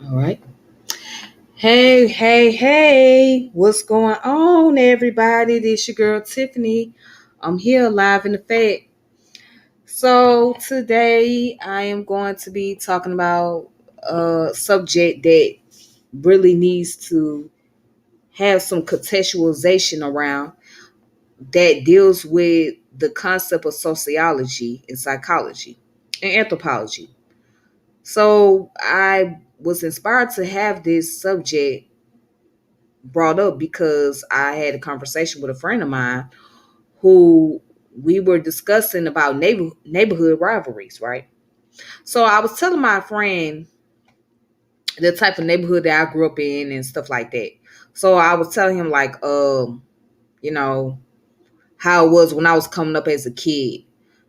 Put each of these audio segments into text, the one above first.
All right. Hey, hey, hey. What's going on, everybody? This your girl Tiffany. I'm here live in effect. So today I am going to be talking about a subject that really needs to have some contextualization around that deals with the concept of sociology and psychology and anthropology. So I was inspired to have this subject brought up because I had a conversation with a friend of mine who we were discussing about neighborhood rivalries, right? So I was telling my friend the type of neighborhood that I grew up in and stuff like that. So I was telling him like you know, how it was when I was coming up as a kid.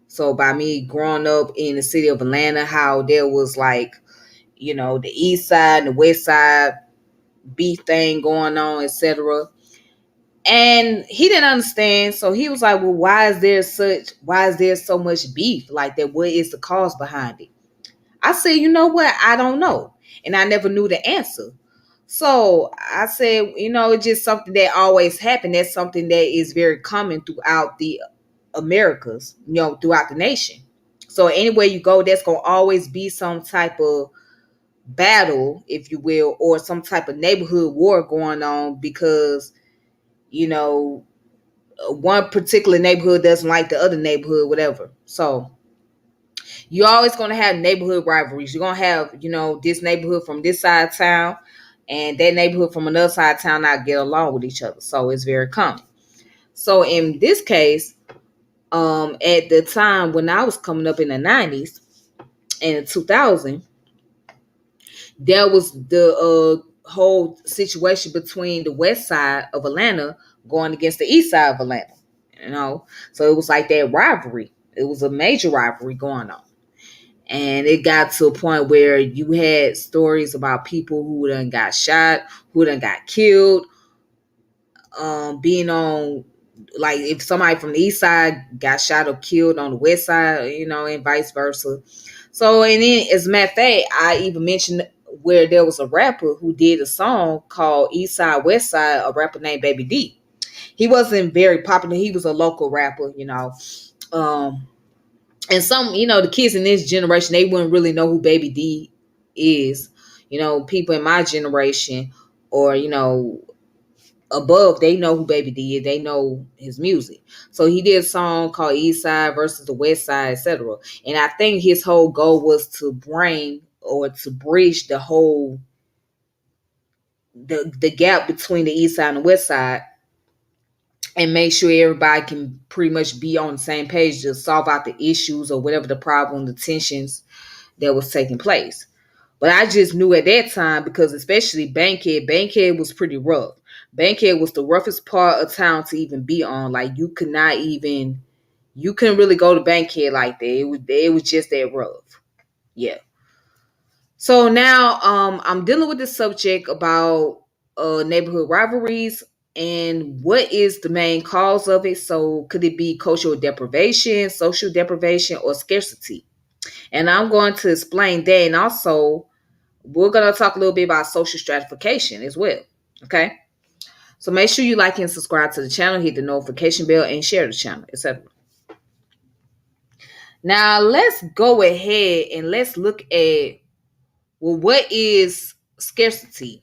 So by me growing up in the city of Atlanta, how there was like, the east side and the west side beef thing going on, etc. And he didn't understand, so he was like, well, why is there so much beef like that? What is the cause behind it? I said, you know what, I don't know. And I never knew the answer. So I said, it's just something that always happened. That's something that is very common throughout the Americas, throughout the nation. So anywhere you go, there's gonna always be some type of battle, if you will, or some type of neighborhood war going on because you know one particular neighborhood doesn't like the other neighborhood, whatever. So you're always going to have neighborhood rivalries. You're going to have, this neighborhood from this side of town and that neighborhood from another side of town not get along with each other. So it's very common. So in this case, at the time when I was coming up in the 90s and 2000, there was the whole situation between the west side of Atlanta going against the east side of Atlanta. So it was like that rivalry. It was a major rivalry going on. And it got to a point where you had stories about people who done got shot, who done got killed, being on, like, if somebody from the east side got shot or killed on the west side, and vice versa. So, and then as a matter of fact, I even mentioned where there was a rapper who did a song called East Side, West Side, a rapper named Baby D. He wasn't very popular. He was a local rapper. Um, and some, the kids in this generation, they wouldn't really know who Baby D is. People in my generation or, above, they know who Baby D is. They know his music. So he did a song called East Side versus the West Side, etc. And I think his whole goal was to bring or to bridge the gap between the East Side and the West Side and make sure everybody can pretty much be on the same page to solve out the issues or whatever the problem, the tensions that was taking place. But I just knew at that time because especially Bankhead was pretty rough. Bankhead was the roughest part of town to even be on. Like you couldn't really go to Bankhead like that. It was just that rough. Yeah. So now I'm dealing with this subject about neighborhood rivalries and what is the main cause of it. So could it be cultural deprivation, social deprivation, or scarcity? And I'm going to explain that. And also, we're going to talk a little bit about social stratification as well. Okay. So make sure you like and subscribe to the channel, hit the notification bell, and share the channel, etc. Now, let's go ahead and let's look at, well, what is scarcity?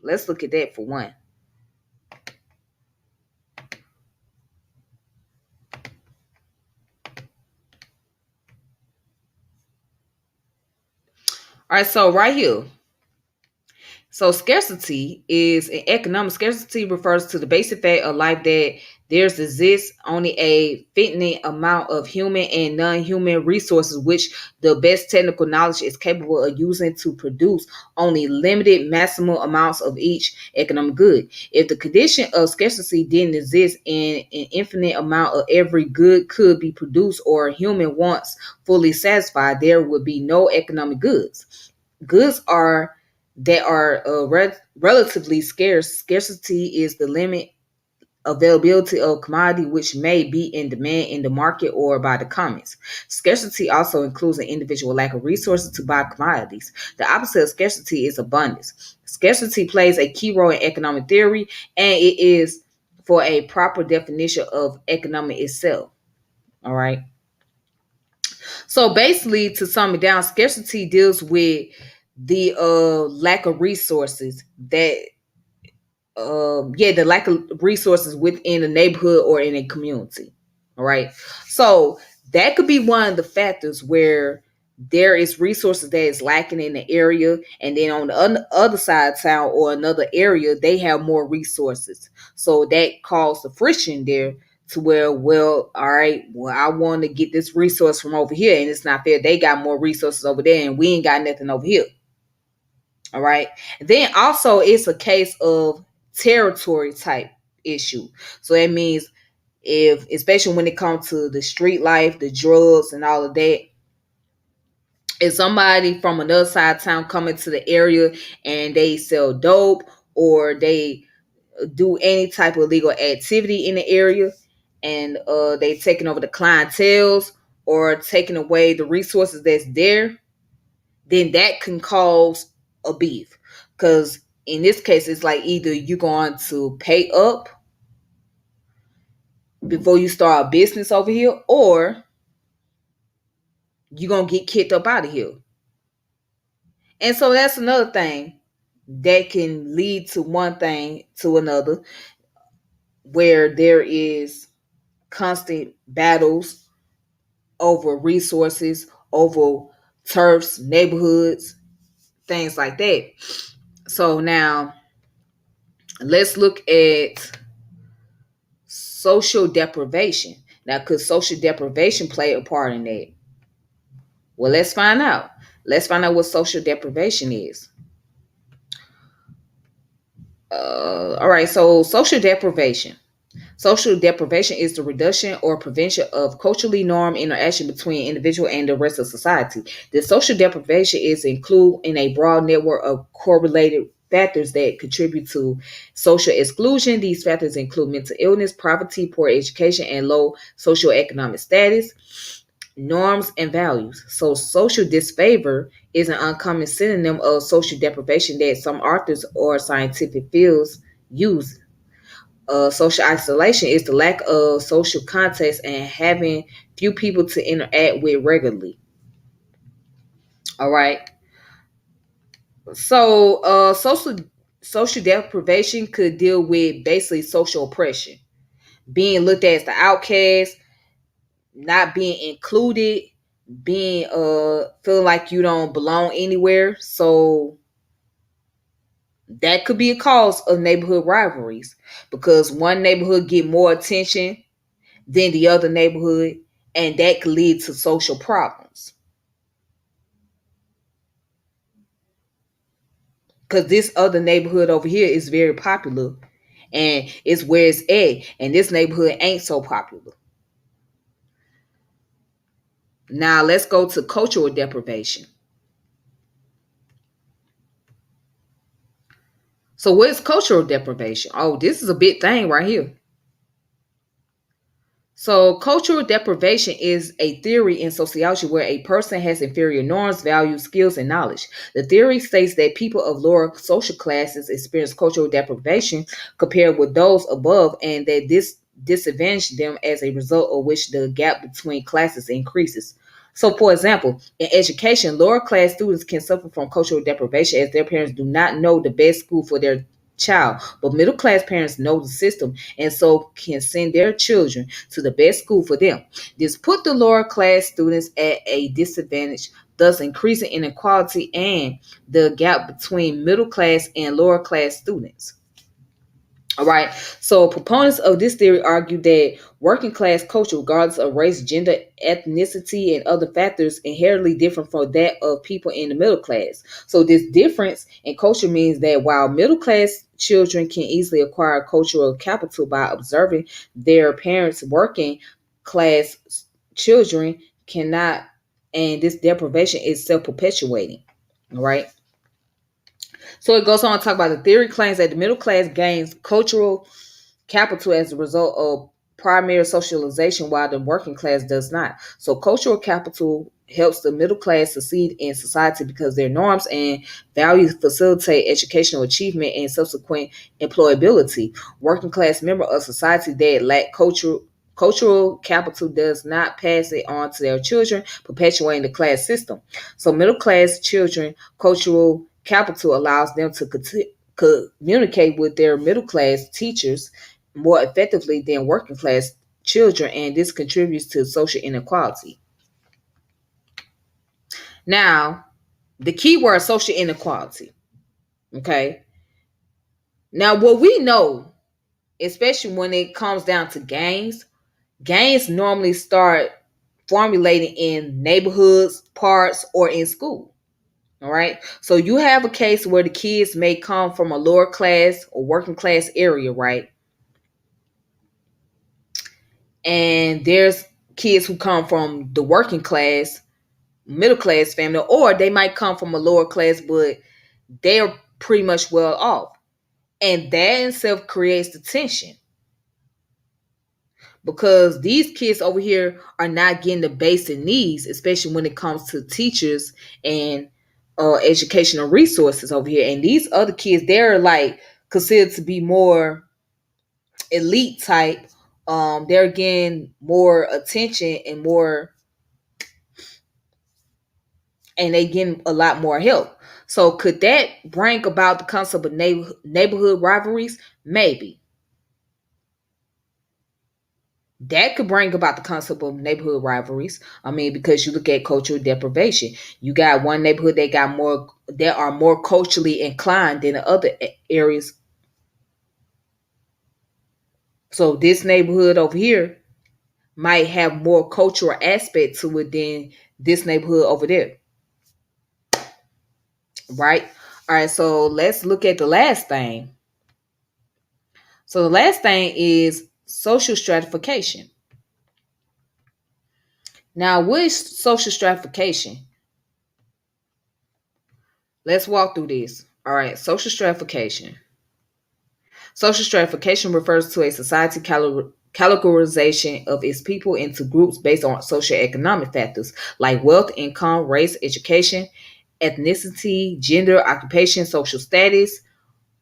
Let's look at that for one. All right. So, right here, so scarcity is an economic scarcity refers to the basic fact of life that there's exists only a finite amount of human and non-human resources which the best technical knowledge is capable of using to produce only limited maximum amounts of each economic good. If the condition of scarcity didn't exist and an infinite amount of every good could be produced or human wants fully satisfied, there would be no economic goods. Goods are that are relatively scarce. Scarcity is the limit availability of commodity which may be in demand in the market or by the comments. Scarcity also includes an individual lack of resources to buy commodities. The opposite of scarcity is abundance. Scarcity plays a key role in economic theory, and it is for a proper definition of economic itself. All right. So basically, to sum it down, scarcity deals with the lack of resources that the lack of resources within a neighborhood or in a community. All right. So that could be one of the factors where there is resources that is lacking in the area, and then on the other side of town or another area, they have more resources. So that caused the friction there to where, well, all right, well, I want to get this resource from over here, and it's not fair. They got more resources over there, and we ain't got nothing over here. All right. Then also it's a case of territory type issue. So that means if, especially when it comes to the street life, the drugs and all of that, if somebody from another side of town coming to the area and they sell dope or they do any type of illegal activity in the area, and they taking over the clientels or taking away the resources that's there, then that can cause a beef. Because in this case, it's like either you're going to pay up before you start a business over here, or you're going to get kicked up out of here. And so that's another thing that can lead to one thing to another, where there is constant battles over resources, over turfs, neighborhoods, things like that. So now let's look at social deprivation. Now, could social deprivation play a part in that? Well, let's find out. Let's find out what social deprivation is. All right, so social deprivation. Social deprivation is the reduction or prevention of culturally norm interaction between individual and the rest of society. The social deprivation is included in a broad network of correlated factors that contribute to social exclusion. These factors include mental illness, poverty, poor education, and low socioeconomic status, norms, and values. So social disfavor is an uncommon synonym of social deprivation that some authors or scientific fields use. Social isolation is the lack of social context and having few people to interact with regularly. All right. So social deprivation could deal with basically social oppression, being looked at as the outcast, not being included, being feeling like you don't belong anywhere. So that could be a cause of neighborhood rivalries, because one neighborhood get more attention than the other neighborhood, and that could lead to social problems. Because this other neighborhood over here is very popular, and it's where it's at, and this neighborhood ain't so popular. Now let's go to cultural deprivation. So what is cultural deprivation? Oh, this is a big thing right here. So, cultural deprivation is a theory in sociology where a person has inferior norms, values, skills, and knowledge. The theory states that people of lower social classes experience cultural deprivation compared with those above, and that this disadvantages them as a result of which the gap between classes increases. So, for example, in education, lower class students can suffer from cultural deprivation as their parents do not know the best school for their child, but middle class parents know the system and so can send their children to the best school for them. This put the lower class students at a disadvantage, thus increasing inequality and the gap between middle class and lower class students. All right. So proponents of this theory argue that working class culture, regardless of race, gender, ethnicity, and other factors, inherently different from that of people in the middle class. So this difference in culture means that while middle class children can easily acquire cultural capital by observing their parents, working class children cannot, and this deprivation is self-perpetuating. All right. So it goes on to talk about the theory claims that the middle class gains cultural capital as a result of primary socialization, while the working class does not. So cultural capital helps the middle class succeed in society because their norms and values facilitate educational achievement and subsequent employability. Working class member of society that lack cultural capital does not pass it on to their children, perpetuating the class system. So middle class children cultural capital allows them to communicate with their middle class teachers more effectively than working class children, and this contributes to social inequality. Now, the key word social inequality. Okay. Now, what we know, especially when it comes down to gangs normally start formulating in neighborhoods, parks, or in school. All right. So you have a case where the kids may come from a lower class or working class area, right? And there's kids who come from the working class, middle class family, or they might come from a lower class, but they're pretty much well off. And that in itself creates the tension because these kids over here are not getting the basic needs, especially when it comes to teachers and educational resources over here. And these other kids, they're like considered to be more elite type. They're getting more attention and more, and they getting a lot more help. So could that bring about the concept of neighborhood rivalries? Maybe that could bring about the concept of neighborhood rivalries. I mean, because you look at cultural deprivation, you got one neighborhood that are more culturally inclined than the other areas. So this neighborhood over here might have more cultural aspect to it than this neighborhood over there, right? All right, so let's look at the last thing. So the last thing is social stratification. Now, what is social stratification? Let's walk through this. All right, social stratification. Social stratification refers to a society categorization of its people into groups based on socioeconomic factors like wealth, income, race, education, ethnicity, gender, occupation, social status,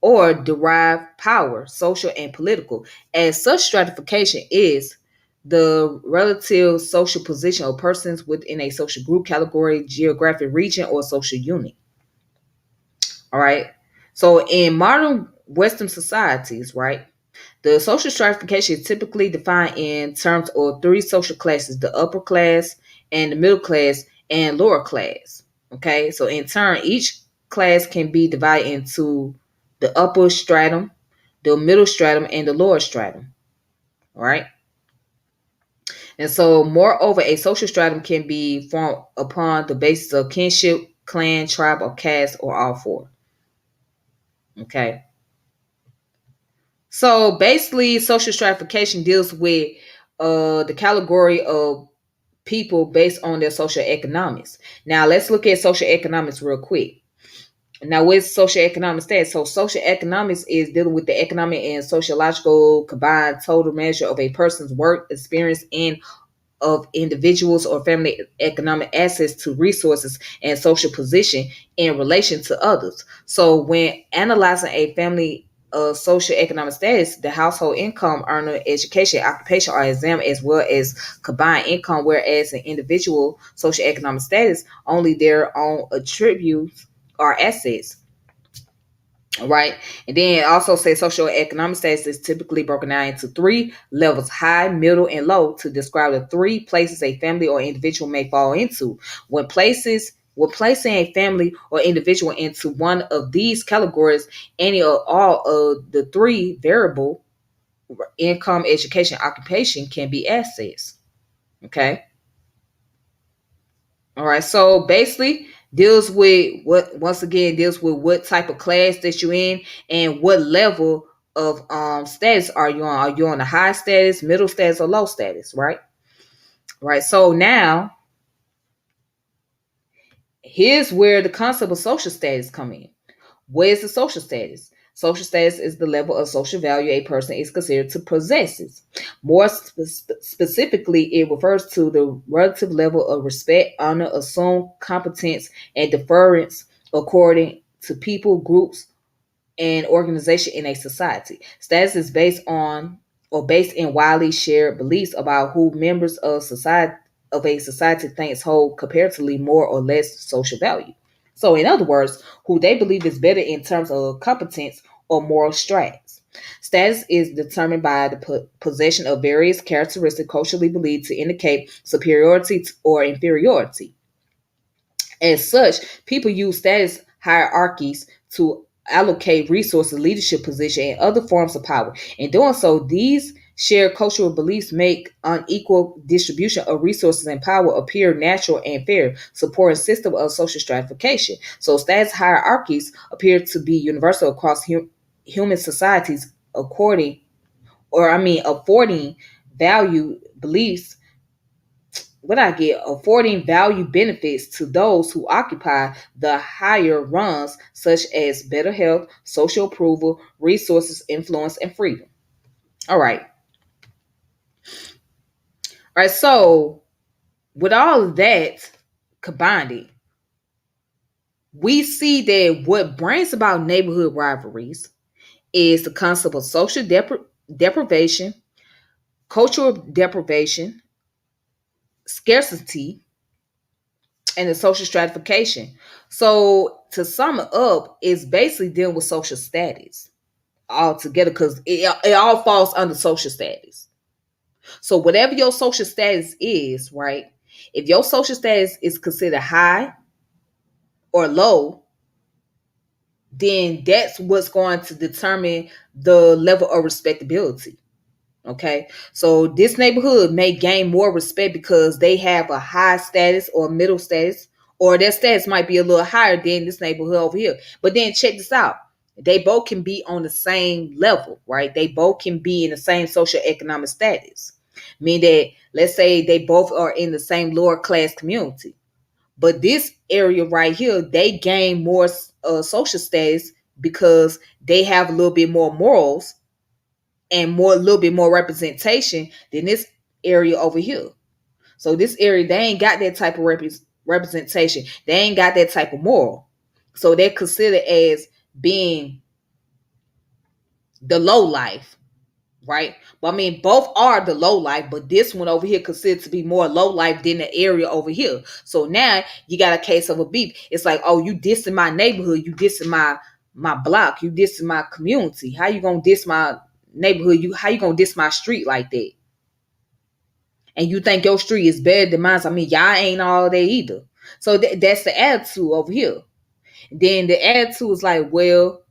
or derived power, social and political. As such, stratification is the relative social position of persons within a social group, category, geographic region, or social unit. All right. So in modern Western societies, right, the social stratification is typically defined in terms of three social classes: the upper class and the middle class and lower class. Okay. So in turn, each class can be divided into the upper stratum, the middle stratum, and the lower stratum. All right. And so, moreover, a social stratum can be formed upon the basis of kinship, clan, tribe, or caste, or all four. Okay. So basically, social stratification deals with the category of people based on their social economics. Now, let's look at social economics real quick. Now, what's social economic status? So, social economics is dealing with the economic and sociological combined total measure of a person's work, experience, and of individuals or family economic access to resources and social position in relation to others. So when analyzing a family social economic status, the household income, earner, education, occupation are examined as well as combined income, whereas an individual social economic status, only their own attributes are assets. Right. And then also say social economic status is typically broken down into three levels: high, middle, and low, to describe the three places a family or individual may fall into. When placing a family or individual into one of these categories, any or all of the three variable, income, education, occupation, can be assets. Okay. All right. So basically deals with what, once again, deals with what type of class that you're in and what level of status are you on. Are you on a high status, middle status, or low status, right? Right. So now here's where the concept of social status come in. What is the social status? Social status is the level of social value a person is considered to possess. More specifically, it refers to the relative level of respect, honor, assumed competence, and deference according to people, groups, and organization in a society. Status is based on or based in widely shared beliefs about who members of a society thinks hold comparatively more or less social value. So, in other words, who they believe is better in terms of competence or moral strats. Status is determined by the possession of various characteristics culturally believed to indicate superiority or inferiority. As such, people use status hierarchies to allocate resources, leadership position, and other forms of power. In doing so, these shared cultural beliefs make unequal distribution of resources and power appear natural and fair, supporting system of social stratification. So status hierarchies appear to be universal across human societies according affording value beliefs what I get affording value benefits to those who occupy the higher rungs, such as better health, social approval, resources, influence, and freedom. All right. All right. So, with all of that combined, we see that what brings about neighborhood rivalries is the concept of social deprivation, cultural deprivation, scarcity, and the social stratification. So to sum it up, it's basically dealing with social status altogether because it all falls under social status. So whatever your social status is, right? If your social status is considered high or low, then that's what's going to determine the level of respectability. Okay. So this neighborhood may gain more respect because they have a high status or middle status, or their status might be a little higher than this neighborhood over here. But then check this out. They both can be on the same level, right? They both can be in the same social economic status. Meaning that let's say they both are in the same lower class community. But this area right here, they gain more social status because they have a little bit more morals and more a little bit more representation than this area over here. So this area, they ain't got that type of representation. They ain't got that type of moral. So they're considered as being the low life, right? But I mean, both are the low life, but this one over here considered to be more low life than the area over here. So now you got a case of a beef. It's like, oh, you dissing my neighborhood, you dissing my block, you dissing my community. How you gonna diss my neighborhood? How you gonna diss my street like that? And you think your street is better than mine? I mean, y'all ain't all there either. So that's the attitude over here. Then the attitude is like, well,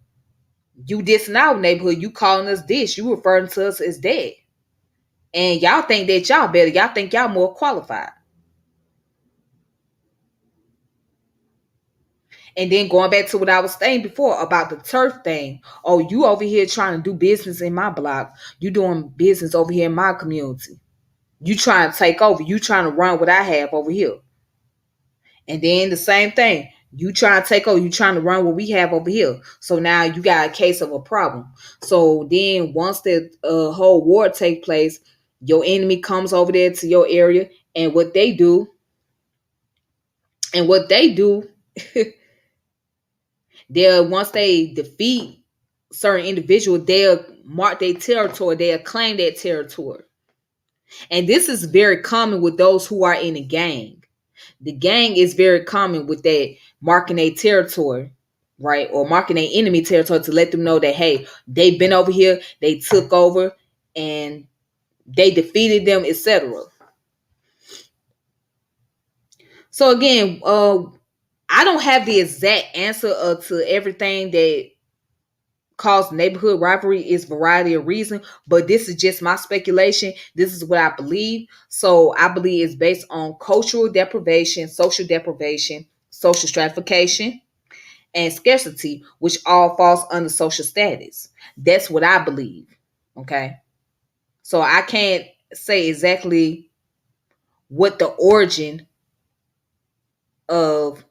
you dissing our neighborhood, you calling us this, you referring to us as that. And y'all think that y'all better. Y'all think y'all more qualified. And then going back to what I was saying before about the turf thing. Oh, you over here trying to do business in my block. You doing business over here in my community. You trying to take over. You trying to run what I have over here. And then the same thing. You trying to take over. You trying to run what we have over here. So now you got a case of a problem. So then once the whole war take place, your enemy comes over there to your area, and what they do they'll once they defeat certain individuals, they'll mark their territory, they'll claim that territory. And this is very common with those who are in a gang. The gang is very common with that marking their territory, right? Or marking their enemy territory to let them know that hey, they've been over here, they took over and they defeated them, etc. So again, I don't have the exact answer to everything that cause neighborhood rivalry is variety of reason, but this is just my speculation. This is what I believe. So I believe it's based on cultural deprivation, social stratification, and scarcity, which all falls under social status. That's what I believe. Okay. So I can't say exactly what the origin of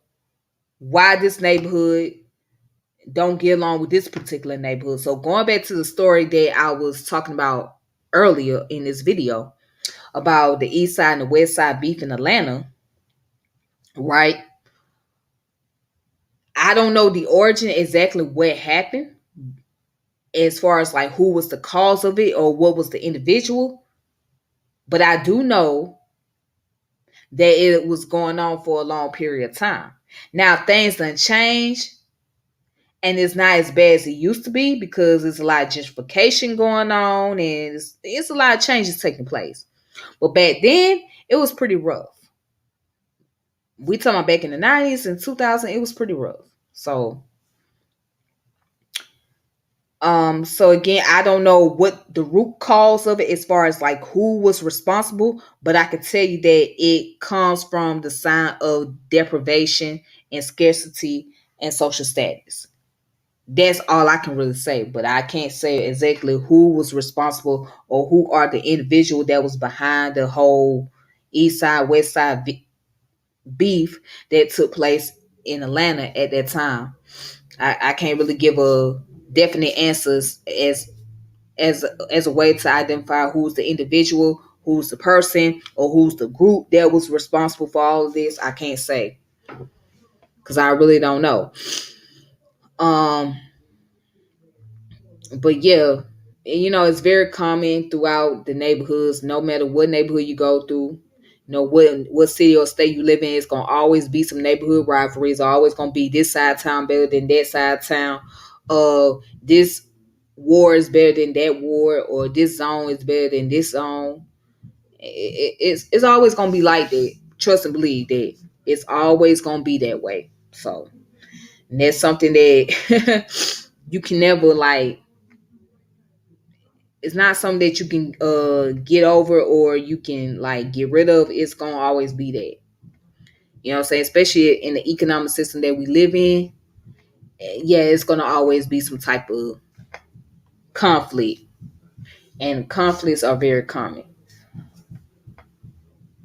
why this neighborhood don't get along with this particular neighborhood. So going back to the story that I was talking about earlier in this video about the east side and the west side beef in Atlanta, right? I don't know the origin exactly what happened as far as like who was the cause of it or what was the individual, but I do know that it was going on for a long period of time. Now things done changed and it's not as bad as it used to be because there's a lot of gentrification going on and it's a lot of changes taking place. But back then, it was pretty rough. We talking about back in the 90s and 2000, it was pretty rough. So again, I don't know what the root cause of it as far as like who was responsible, but I can tell you that it comes from the sign of deprivation and scarcity and social status. That's all I can really say, but I can't say exactly who was responsible or who are the individual that was behind the whole east side west side beef that took place in Atlanta at that time. I can't really give a definite answers as a way to identify who's the individual, who's the person, or who's the group that was responsible for all of this. I can't say because I really don't know. Um, but yeah, it's very common throughout the neighborhoods. No matter what neighborhood you go through, what city or state you live in, it's gonna always be some neighborhood rivalries. Always gonna be this side of town better than that side of town. This ward is better than that ward, or this zone is better than this zone. It's always gonna be like that. Trust and believe that it's always gonna be that way. So and that's something that you can never like. It's not something that you can get over or you can like get rid of. It's gonna always be there. You know what I'm saying? Especially in the economic system that we live in. Yeah, it's gonna always be some type of conflict. And conflicts are very common.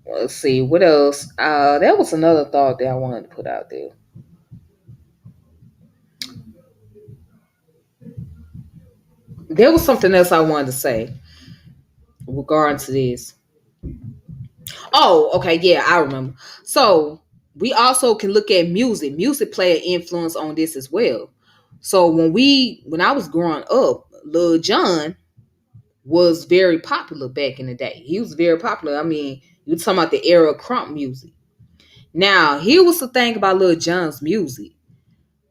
Let's see, what else? That was another thought that I wanted to put out there. There was something else I wanted to say regarding to this. Oh, okay, yeah, I remember. So we also can look at music. Music play an influence on this as well. So when I was growing up, Lil Jon was very popular back in the day. He was very popular. I mean, you talking about the era of crump music. Now, here was the thing about Lil Jon's music.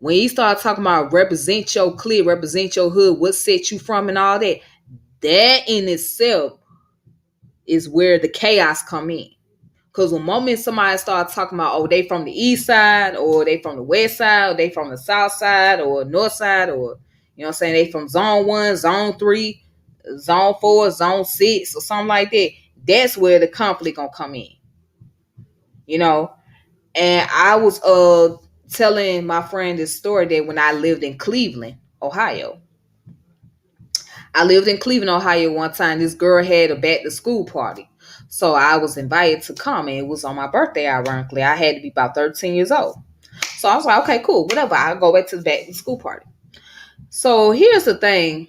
When he started talking about represent your clique, represent your hood, what set you from and all that, that in itself is where the chaos come in. Because the moment somebody starts talking about, oh, they from the east side, or they from the west side, or they from the south side, or north side, or, you know what I'm saying, they from zone 1, zone 3, zone 4, zone 6, or something like that, that's where the conflict gonna come in. You know? And I was telling my friend this story that when I lived in Cleveland, Ohio. I lived in Cleveland, Ohio one time. This girl had a back to school party. So I was invited to come, and it was on my birthday, ironically. I had to be about 13 years old. So I was like, okay, cool, whatever. I'll go back to the back to school party. So here's the thing.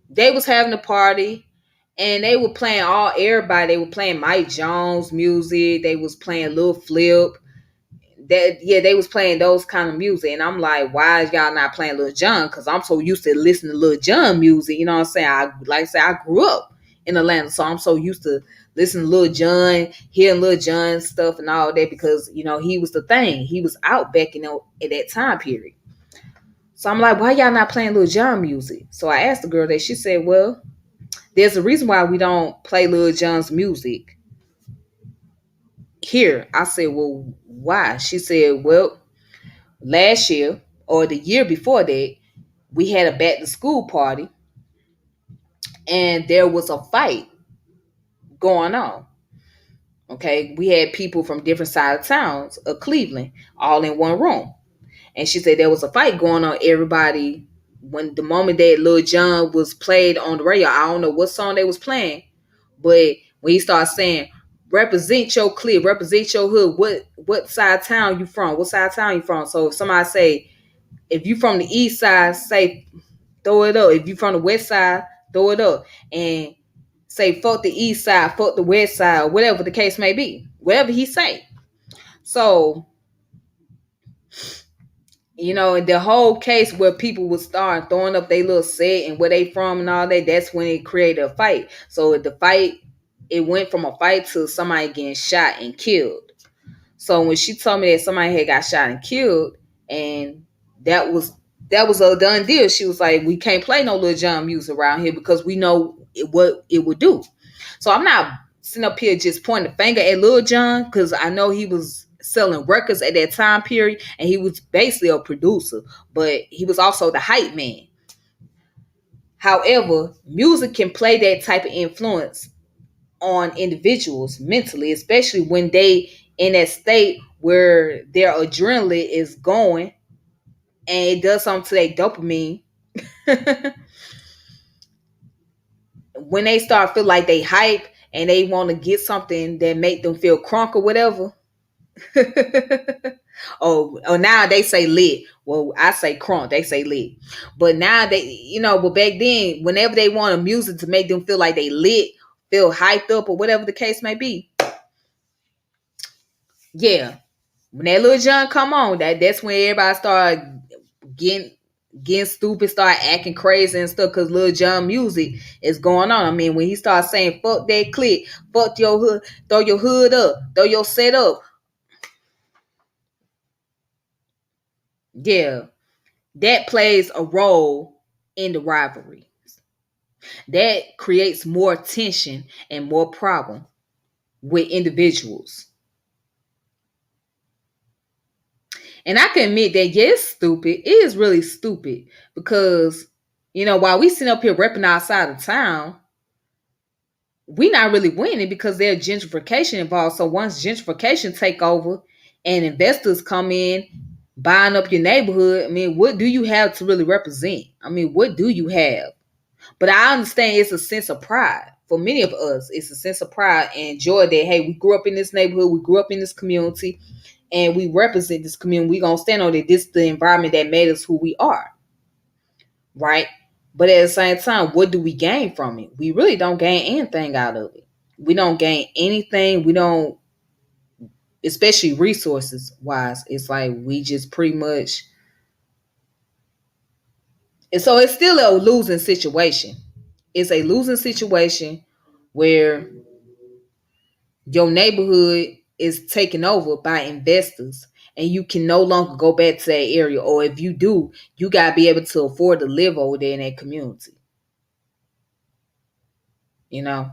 They was having a party, and they were playing everybody. They were playing Mike Jones music. They was playing Lil Flip. They was playing those kind of music, and I'm like, why is y'all not playing Lil Jon? Because I'm so used to listening to Lil Jon music. You know what I'm saying? I grew up in Atlanta, so I'm so used to listening to Lil Jon, hearing Lil Jon stuff and all that because he was the thing. He was out back in that time period. So I'm like, why y'all not playing Lil Jon music? So I asked the girl that. She said, well, there's a reason why we don't play Lil Jon's music here. I said, well, why? She said, well, last year or the year before that, we had a back to school party and there was a fight going on. Okay, we had people from different side of towns of Cleveland all in one room. And she said there was a fight going on. Everybody, when the moment that Lil Jon was played on the radio, I don't know what song they was playing, but when he started saying, represent your clique, represent your hood, what side of town you from? What side of town you from? So if somebody say, if you from the east side, say throw it up. If you from the west side, throw it up. And say fuck the east side, fuck the west side, whatever the case may be. Whatever he say. So, the whole case where people would start throwing up their little set and where they from and all that, that's when it created a fight. So the fight, it went from a fight to somebody getting shot and killed. So when she told me that somebody had got shot and killed, and that was a done deal, she was like, "We can't play no Lil Jon music around here because we know what it would do." So I'm not sitting up here just pointing the finger at Lil Jon because I know he was selling records at that time period, and he was basically a producer, but he was also the hype man. However, music can play that type of influence on individuals mentally, especially when they in that state where their adrenaline is going and it does something to their dopamine. When they start feel like they hype and they want to get something that make them feel crunk or whatever. Oh, now they say lit. Well, I say crunk, they say lit. But now but back then, whenever they want a music to make them feel like they lit, feel hyped up or whatever the case may be, yeah, when that Lil Jon come on, that's when everybody start getting stupid, start acting crazy and stuff because Lil Jon music is going on. I mean, when he starts saying fuck that click, fuck your hood, throw your hood up, throw your set up. Yeah, that plays a role in the rivalry. That creates more tension and more problem with individuals. And I can admit that, yeah, it's stupid. It is really stupid because, while we sitting up here repping our side of town, we not really winning because there's gentrification involved. So once gentrification take over and investors come in, buying up your neighborhood, I mean, what do you have to really represent? I mean, what do you have? But I understand it's a sense of pride. For many of us, it's a sense of pride and joy that, hey, we grew up in this neighborhood, we grew up in this community, and we represent this community. We're going to stand on it. This is the environment that made us who we are. Right? But at the same time, what do we gain from it? We really don't gain anything out of it. We don't gain anything. We don't, especially resources wise. It's like we just pretty much. And so it's still a losing situation. It's a losing situation where your neighborhood is taken over by investors and you can no longer go back to that area. Or if you do, you got to be able to afford to live over there in that community. You know?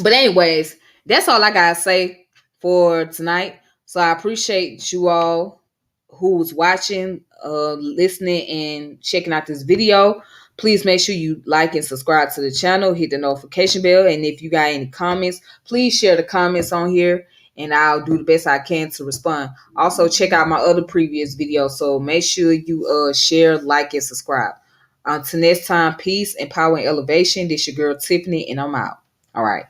But anyways, that's all I gotta say for tonight. So I appreciate you all who was watching, listening, and checking out this video. Please make sure you like and subscribe to the channel, hit the notification bell, and if you got any comments, please share the comments on here and I'll do the best I can to respond. Also, check out my other previous videos. So make sure you share, like, and subscribe. Until next time, peace and power and elevation. This your girl Tiffany, and I'm out. All right.